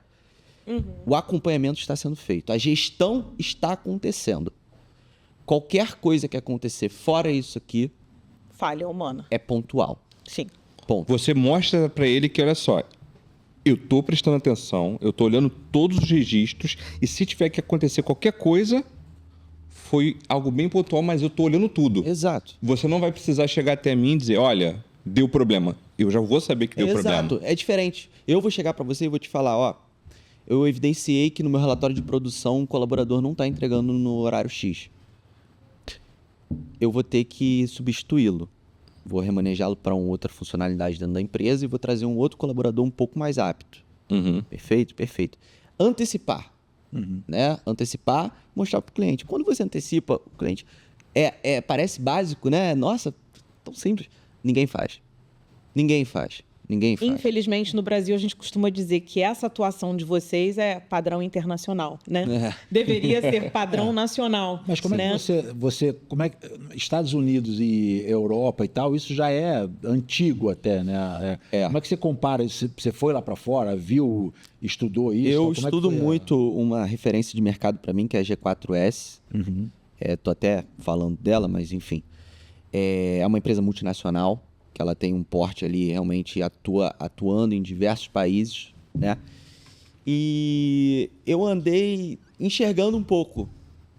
o acompanhamento está sendo feito, a gestão está acontecendo. Qualquer coisa que acontecer fora isso aqui... Falha humana. É pontual. Sim. Ponto. Você mostra para ele que, olha só, eu estou prestando atenção, eu estou olhando todos os registros e se tiver que acontecer qualquer coisa, foi algo bem pontual, mas eu estou olhando tudo. Exato. Você não vai precisar chegar até mim e dizer, olha, deu problema. Eu já vou saber que deu problema. Exato. É diferente. Eu vou chegar para você e vou te falar, eu evidenciei que no meu relatório de produção um colaborador não está entregando no horário X. Eu vou ter que substituí-lo. Vou remanejá-lo para uma outra funcionalidade dentro da empresa e vou trazer um outro colaborador um pouco mais apto. Perfeito. Antecipar. Né? Antecipar, mostrar para o cliente. Quando você antecipa o cliente, parece básico, né? Nossa, tão simples. Ninguém faz. Infelizmente, no Brasil, a gente costuma dizer que essa atuação de vocês é padrão internacional, né? Deveria ser padrão nacional. Mas como é que como é que Estados Unidos e Europa e tal, isso já é antigo até, né? Como é que você compara? Você foi lá para fora, viu, estudou isso? Eu estudo muito uma referência de mercado para mim, que é a G4S. Tô até falando dela, mas enfim. É uma empresa multinacional, que ela tem um porte ali, realmente atuando em diversos países, né? E eu andei enxergando um pouco,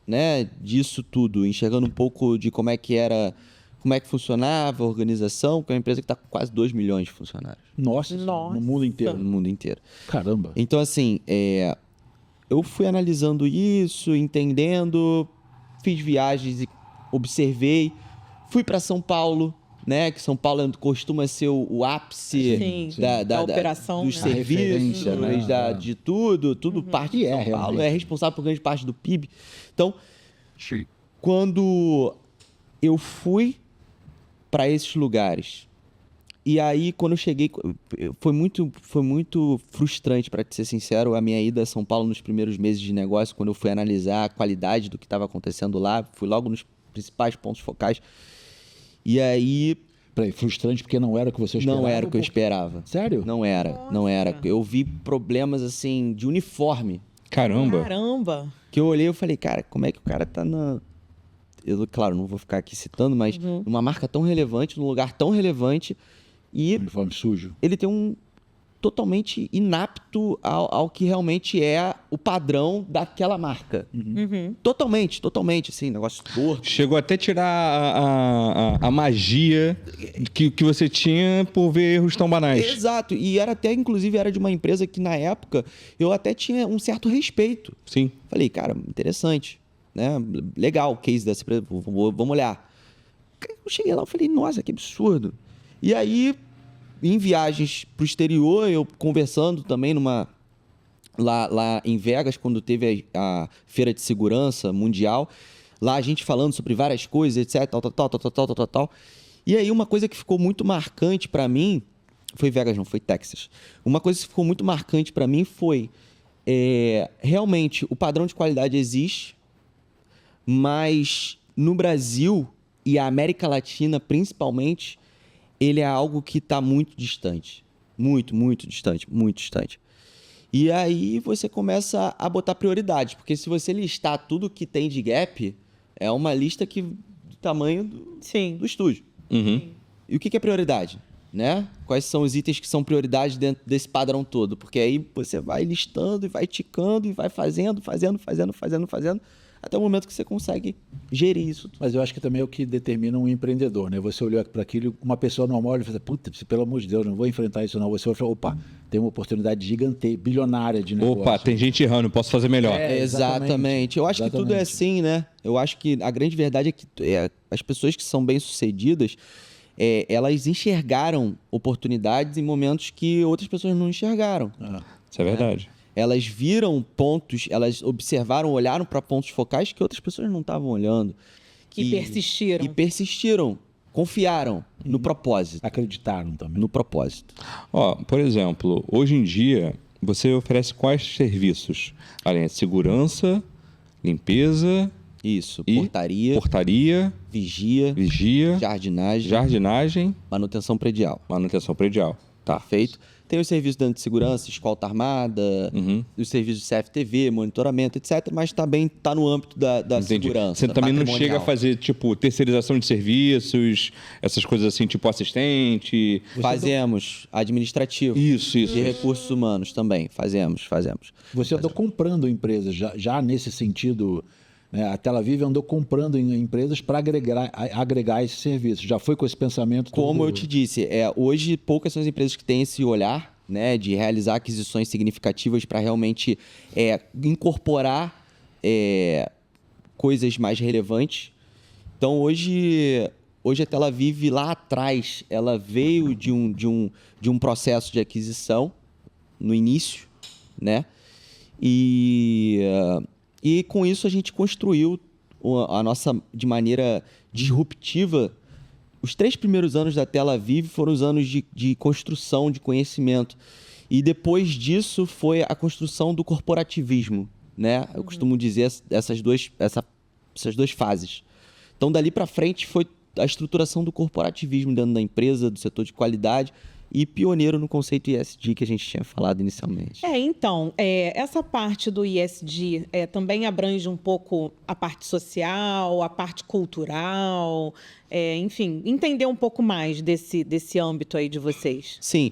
né, disso tudo, enxergando um pouco de como é que funcionava a organização, que é uma empresa que está com quase 2 milhões de funcionários. Nossa. No mundo inteiro. No mundo inteiro. Caramba. Então, assim, eu fui analisando isso, entendendo, fiz viagens e observei, fui para São Paulo, né? Que São Paulo costuma ser o ápice da operação, dos serviços, de tudo parte de São Paulo, é responsável por grande parte do PIB. Então, quando eu fui para esses lugares, e aí quando eu cheguei, foi muito frustrante, para te ser sincero, a minha ida a São Paulo nos primeiros meses de negócio, quando eu fui analisar a qualidade do que estava acontecendo lá, fui logo nos principais pontos focais. E aí... Frustrante porque não era o que você esperava? Não era o que eu esperava. Sério? Não era. Eu vi problemas, assim, de uniforme. Caramba! Que eu olhei e falei, cara, como é que o cara tá na... Claro, não vou ficar aqui citando, mas numa marca tão relevante, num lugar tão relevante e... Uniforme sujo. Ele tem totalmente inapto ao que realmente é o padrão daquela marca. Totalmente, assim, negócio torto. Chegou até a tirar a magia que você tinha por ver erros tão banais. Exato, e inclusive era de uma empresa que na época eu até tinha um certo respeito. Sim. Falei, cara, interessante, né? Legal o case dessa empresa, vamos olhar. Eu cheguei lá e falei, nossa, que absurdo. E aí, em viagens para o exterior, eu conversando também lá em Vegas, quando teve a Feira de Segurança Mundial, lá a gente falando sobre várias coisas, etc, tal. E aí uma coisa que ficou muito marcante para mim, foi Vegas não, foi Texas. Uma coisa que ficou muito marcante para mim foi, realmente, o padrão de qualidade existe, mas no Brasil e a América Latina, principalmente, ele é algo que está muito distante. Muito distante. E aí você começa a botar prioridades, porque se você listar tudo que tem de gap, é uma lista do tamanho do estúdio. E o que é prioridade? Né? Quais são os itens que são prioridade dentro desse padrão todo? Porque aí você vai listando e vai ticando e vai fazendo, até o momento que você consegue gerir isso. Mas eu acho que também é o que determina um empreendedor, né? Você olhou para aquilo, uma pessoa normal olha e fala, puta, pelo amor de Deus, não vou enfrentar isso não. Você fala, opa, tem uma oportunidade gigante, bilionária de negócio. Opa, tem gente errando, posso fazer melhor. Exatamente. Eu acho que tudo é assim, né? Eu acho que a grande verdade é que as pessoas que são bem-sucedidas, elas enxergaram oportunidades em momentos que outras pessoas não enxergaram. Isso é verdade. Elas viram pontos, elas observaram, olharam para pontos focais que outras pessoas não estavam olhando. Que persistiram. E persistiram, confiaram no propósito. Acreditaram também. No propósito. Por exemplo, hoje em dia, você oferece quais serviços? Além de segurança, limpeza... Isso, portaria, vigia, jardinagem, manutenção predial. Tá. Perfeito. Tem os serviços dentro de segurança, escolta armada, os serviços de CFTV, monitoramento, etc. Mas também está no âmbito da segurança. Você também não chega a fazer, tipo, terceirização de serviços, essas coisas assim, tipo assistente? Fazemos. Administrativo. Isso. E recursos humanos também. Fazemos. Você andou comprando empresas já nesse sentido... A Tel Aviv andou comprando em empresas para agregar esse serviço. Já foi com esse pensamento? Como eu te disse, hoje poucas são as empresas que têm esse olhar, né, de realizar aquisições significativas para realmente incorporar coisas mais relevantes. Então, hoje a Tel Aviv, lá atrás, ela veio de um processo de aquisição no início, né? E com isso a gente construiu a nossa, de maneira disruptiva, os 3 primeiros anos da Tel Aviv foram os anos de construção, de conhecimento. E depois disso foi a construção do corporativismo, né? Eu costumo dizer essas duas fases. Então, dali para frente foi a estruturação do corporativismo dentro da empresa, do setor de qualidade, e pioneiro no conceito ESG que a gente tinha falado inicialmente. Então, essa parte do ESG também abrange um pouco a parte social, a parte cultural, enfim, entender um pouco mais desse âmbito aí de vocês. Sim.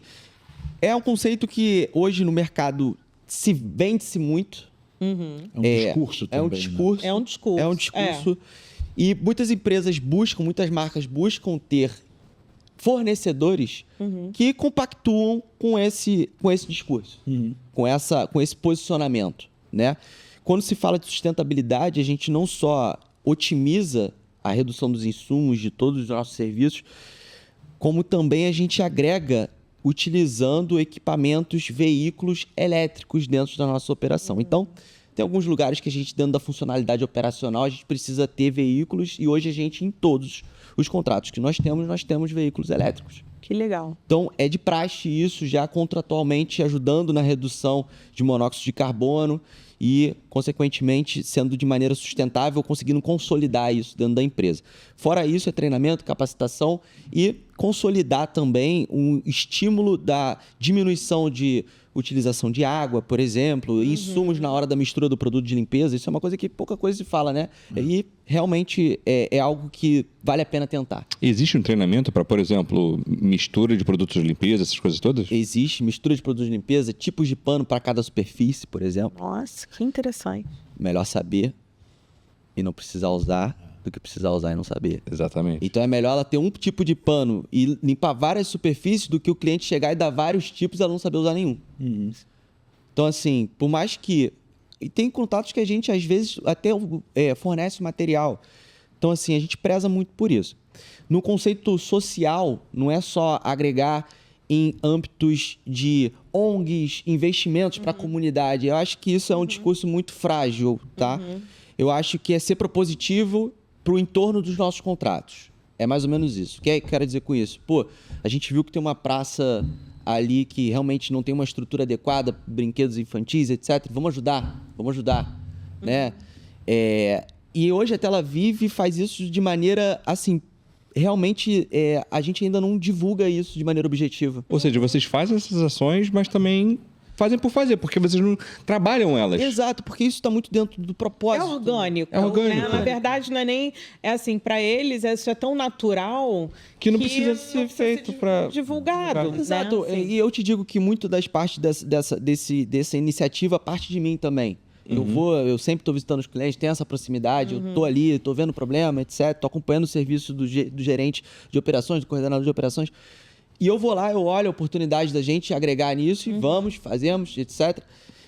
É um conceito que hoje no mercado se vende-se muito. É um discurso também. É um discurso. E muitas empresas muitas marcas buscam ter fornecedores que compactuam com esse discurso, com esse posicionamento, né? Quando se fala de sustentabilidade, a gente não só otimiza a redução dos insumos de todos os nossos serviços, como também a gente agrega utilizando equipamentos, veículos elétricos dentro da nossa operação. Então, tem alguns lugares que a gente, dentro da funcionalidade operacional, a gente precisa ter veículos e hoje a gente, em todos os contratos que nós temos veículos elétricos. Que legal. Então, é de praxe isso, já contratualmente ajudando na redução de monóxido de carbono e, consequentemente, sendo de maneira sustentável, conseguindo consolidar isso dentro da empresa. Fora isso, é treinamento, capacitação e consolidar também um estímulo da diminuição de utilização de água, por exemplo, insumos na hora da mistura do produto de limpeza. Isso é uma coisa que pouca coisa se fala, né? E realmente é algo que vale a pena tentar. Existe um treinamento para, por exemplo, mistura de produtos de limpeza, essas coisas todas? Existe mistura de produtos de limpeza, tipos de pano para cada superfície, por exemplo. Nossa, que interessante. Melhor saber e não precisar usar do que precisar usar e não saber. Exatamente. Então é melhor ela ter um tipo de pano e limpar várias superfícies do que o cliente chegar e dar vários tipos e ela não saber usar nenhum. Então, assim, por mais que... E tem contatos que a gente, às vezes, até fornece material. Então, assim, a gente preza muito por isso. No conceito social, não é só agregar em âmbitos de ONGs, investimentos para a comunidade. Eu acho que isso é um discurso muito frágil, tá? Eu acho que é ser propositivo para o entorno dos nossos contratos. É mais ou menos isso. O que eu quero dizer com isso? Pô, a gente viu que tem uma praça ali que realmente não tem uma estrutura adequada, brinquedos infantis, etc. Vamos ajudar, né? E hoje a Tel Aviv faz isso de maneira, assim, realmente a gente ainda não divulga isso de maneira objetiva. Ou seja, vocês fazem essas ações, mas também fazem por fazer, porque vocês não trabalham elas. Exato, porque isso está muito dentro do propósito. É orgânico. É orgânico. Né? Na verdade, não é nem... É assim, para eles, isso é tão natural que não precisa ser feito para... divulgado. Né? Exato. E eu te digo que muito das partes dessa iniciativa parte de mim também. Eu sempre estou visitando os clientes, tenho essa proximidade, eu estou ali, estou vendo o problema, etc. Estou acompanhando o serviço do gerente de operações, do coordenador de operações. E eu vou lá, eu olho a oportunidade da gente agregar nisso e vamos, fazemos, etc.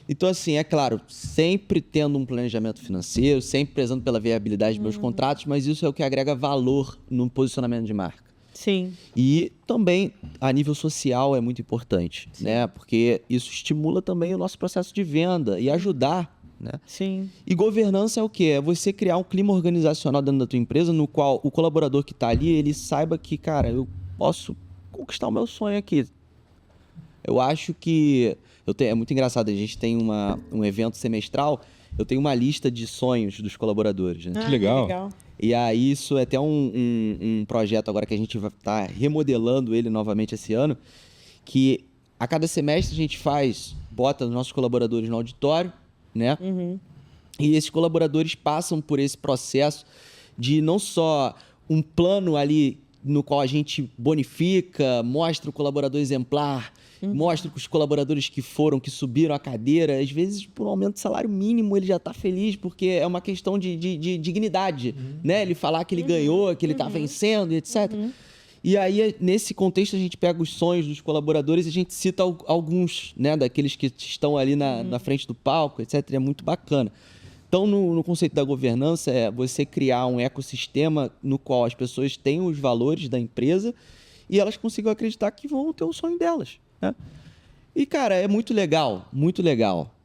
Então, assim, é claro, sempre tendo um planejamento financeiro, sempre prezando pela viabilidade dos meus contratos, mas isso é o que agrega valor no posicionamento de marca. Sim. E também, a nível social, é muito importante, né? Porque isso estimula também o nosso processo de venda e ajudar, né? Sim. E governança é o quê? É você criar um clima organizacional dentro da tua empresa no qual o colaborador que está ali, ele saiba que, cara, eu posso conquistar o meu sonho aqui. Eu acho que... é muito engraçado, a gente tem um evento semestral, eu tenho uma lista de sonhos dos colaboradores. Né? Que legal. E aí isso é até um projeto agora que a gente vai estar remodelando ele novamente esse ano, que a cada semestre a gente bota os nossos colaboradores no auditório, né? E esses colaboradores passam por esse processo de não só um plano ali no qual a gente bonifica, mostra o colaborador exemplar, mostra os colaboradores que subiram a cadeira, às vezes por um aumento de salário mínimo ele já está feliz, porque é uma questão de dignidade, né? Ele falar que ele ganhou, que ele está vencendo, etc. E aí, nesse contexto, a gente pega os sonhos dos colaboradores e a gente cita alguns, né, daqueles que estão ali na frente do palco, etc. É muito bacana. Então, no conceito da governança, é você criar um ecossistema no qual as pessoas têm os valores da empresa e elas consigam acreditar que vão ter o sonho delas, né? E, cara, é muito legal,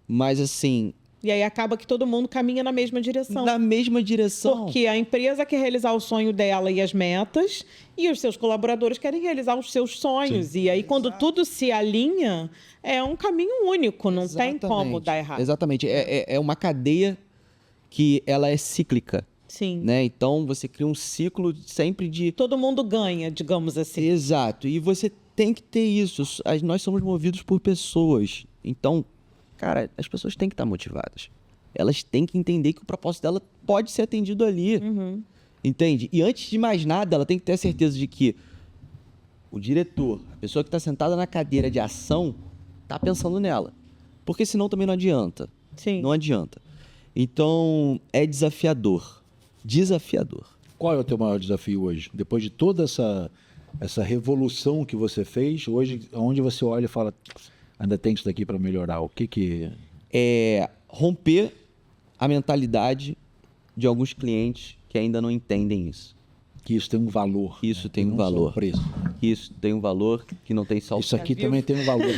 mas assim... E aí acaba que todo mundo caminha na mesma direção. Na mesma direção. Porque a empresa quer realizar o sonho dela e as metas, e os seus colaboradores querem realizar os seus sonhos. Sim. E aí, quando tudo se alinha, é um caminho único, não tem como dar errado. Exatamente. É uma cadeia que ela é cíclica. Sim. Né? Então, você cria um ciclo sempre de... Todo mundo ganha, digamos assim. Exato. E você tem que ter isso. Nós somos movidos por pessoas. Então, cara, as pessoas têm que estar motivadas. Elas têm que entender que o propósito dela pode ser atendido ali. Entende? E antes de mais nada, ela tem que ter a certeza de que o diretor, a pessoa que está sentada na cadeira de ação, está pensando nela. Porque senão também não adianta. Sim. Não adianta. Então, é desafiador. Desafiador. Qual é o teu maior desafio hoje? Depois de toda essa revolução que você fez, hoje, onde você olha e fala, ainda tem isso daqui para melhorar? O que... É romper a mentalidade de alguns clientes que ainda não entendem isso. Que isso tem um valor. Que isso tem um valor. Preço. Que isso tem um valor que não tem só o Isso aqui também tem um valor.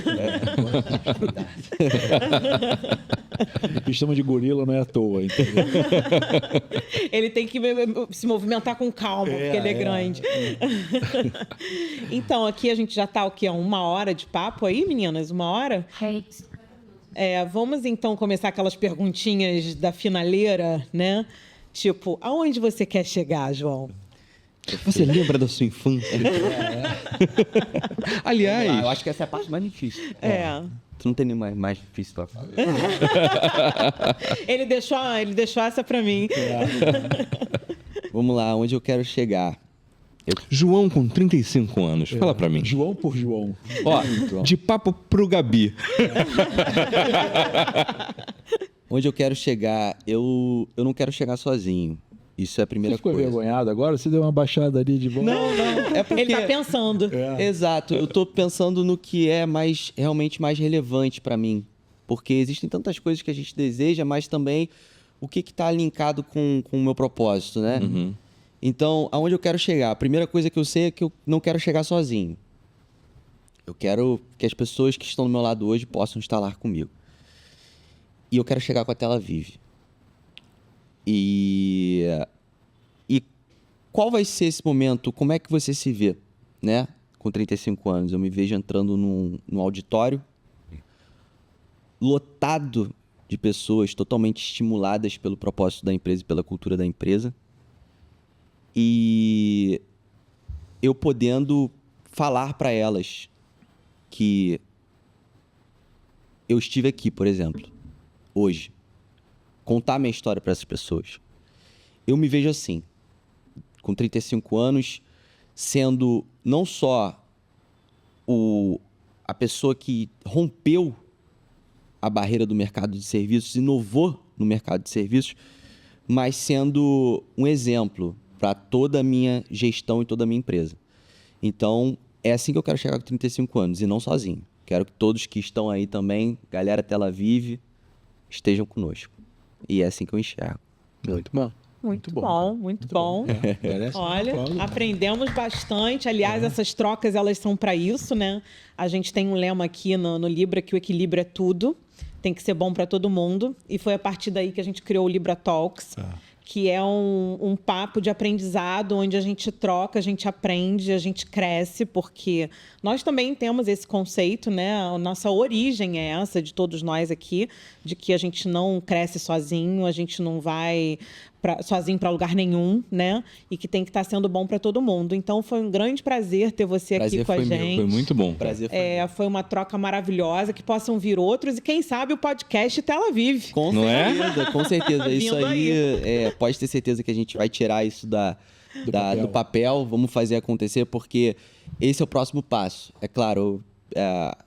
O que chama de gorila não é à toa, entendeu? Ele tem que se movimentar com calma, porque ele é grande. Então, aqui a gente já está, 1 hora de papo aí, meninas? 1 hora? Vamos, então, começar aquelas perguntinhas da finaleira, né? Tipo, aonde você quer chegar, João? Você lembra da sua infância? Aliás... Eu acho que essa é a parte mais difícil. Tu não tem nem mais difícil pra falar. Ele deixou essa pra mim. Vamos lá, onde eu quero chegar? João com 35 anos, fala pra mim. João por João. Ó, de papo pro Gabi. Onde eu quero chegar? Eu não quero chegar sozinho. Isso é a primeira coisa. Você ficou envergonhado agora? Você deu uma baixada ali de volta? Não. É porque... Ele tá pensando. Exato. Eu tô pensando no que é realmente mais relevante pra mim. Porque existem tantas coisas que a gente deseja, mas também o que tá linkado com o meu propósito, né? Uhum. Então, aonde eu quero chegar? A primeira coisa que eu sei é que eu não quero chegar sozinho. Eu quero que as pessoas que estão do meu lado hoje possam estar lá comigo. E eu quero chegar com a Tel Aviv. E qual vai ser esse momento? Como é que você se vê, né? Com 35 anos. Eu me vejo entrando num auditório lotado de pessoas totalmente estimuladas pelo propósito da empresa e pela cultura da empresa. E eu podendo falar para elas que eu estive aqui, por exemplo, hoje. Contar minha história para essas pessoas. Eu me vejo assim, com 35 anos, sendo não só a pessoa que rompeu a barreira do mercado de serviços, inovou no mercado de serviços, mas sendo um exemplo para toda a minha gestão e toda a minha empresa. Então, é assim que eu quero chegar com 35 anos, e não sozinho. Quero que todos que estão aí também, galera Tel Aviv, estejam conosco. E é assim que eu enxergo. Muito bom. Muito bom. Olha, aprendemos bastante. Aliás, essas trocas, elas são para isso, né? A gente tem um lema aqui no Libra, que o equilíbrio é tudo. Tem que ser bom para todo mundo. E foi a partir daí que a gente criou o Libra Talks, que é um papo de aprendizado, onde a gente troca, a gente aprende, a gente cresce, porque nós também temos esse conceito, né? A nossa origem é essa, de todos nós aqui, de que a gente não cresce sozinho, a gente não vai sozinho para lugar nenhum, né? E que tem que estar sendo bom para todo mundo. Então, foi um grande prazer ter você aqui com a gente. Foi muito bom. Prazer foi uma troca maravilhosa, que possam vir outros, e quem sabe o podcast Tel Aviv. Com certeza. Isso aí, pode ter certeza que a gente vai tirar isso do papel, vamos fazer acontecer, porque esse é o próximo passo. É claro,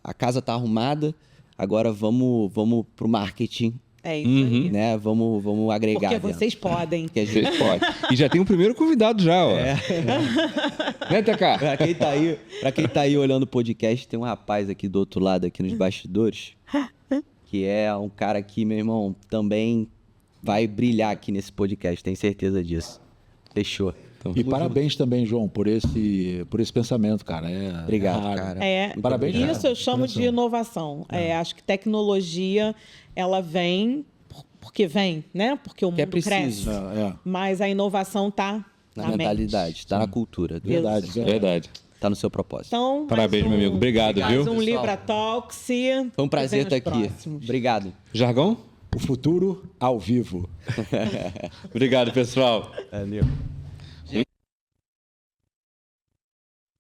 a casa está arrumada, agora vamos pro marketing. É isso aí. Né? Vamos agregar. Porque vocês podem. Porque a gente pode. E já tem o primeiro convidado já, ó. Né, Tecá? Pra quem tá aí olhando o podcast, tem um rapaz aqui do outro lado, aqui nos bastidores, que é um cara que, meu irmão, também vai brilhar aqui nesse podcast, tenho certeza disso. Fechou. E parabéns também, João, por esse pensamento, cara. Obrigado, cara. Parabéns. Isso eu chamo de inovação. Acho que tecnologia, ela vem porque vem, né? Porque o mundo cresce. Mas a inovação está na mentalidade, está na cultura. Verdade. Está no seu propósito. Então, parabéns, meu amigo. Obrigado, viu? Mais um Libra Talks. Foi um prazer estar aqui. Obrigado. Jargão? O futuro ao vivo. Obrigado, pessoal. Valeu.